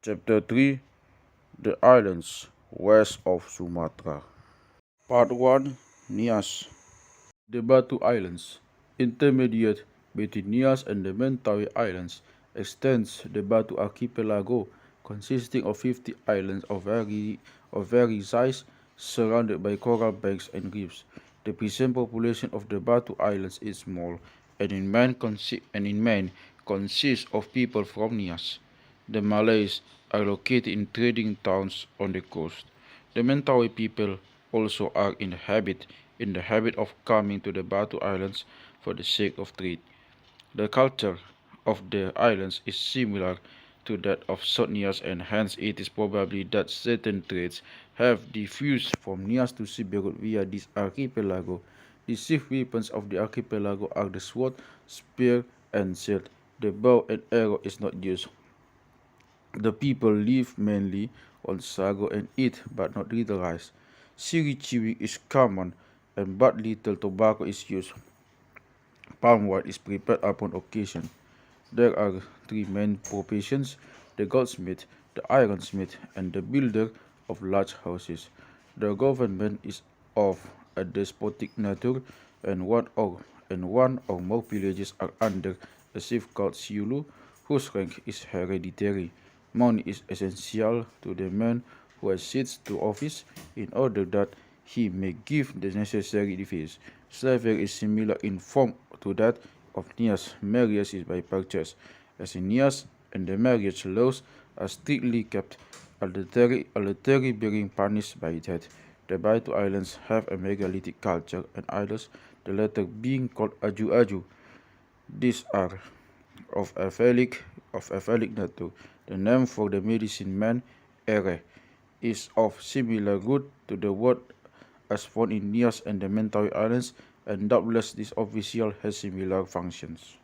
Chapter 3: The Islands West of Sumatra. Part 1: Nias. The Batu Islands, intermediate between Nias and the Mentawei Islands, extends the Batu Archipelago, consisting of 50 islands of very size, surrounded by coral banks and reefs. The present population of the Batu Islands is small, and in main consists of people from Nias. The Malays are located in trading towns on the coast. The Mentawai people also are in the habit of coming to the Batu Islands for the sake of trade. The culture of the islands is similar to that of South Nias, and hence it is probably that certain trades have diffused from Nias to Siberut via this archipelago. The chief weapons of the archipelago are the sword, spear, and shield. The bow and arrow is not used. The people live mainly on sago and eat but not little rice. Siri chewing is common and but little tobacco is used. Palm wine is prepared upon occasion. There are three main professions: the goldsmith, the ironsmith, and the builder of large houses. The government is of a despotic nature, and one or more villages are under a chief called Siulu, whose rank is hereditary. Money is essential to the man who accedes to office in order that he may give the necessary defense. Slavery is similar in form to that of Nias. Marriage is by purchase. As in Nias, and the marriage laws are strictly kept, adultery being punished by death. The Batu Islands have a megalithic culture and idols, the latter being called aju-aju. These are of a phallic nature. The name for the medicine man, ere, is of similar root to the word as found in Nias and the Mentawai Islands, and doubtless this official has similar functions.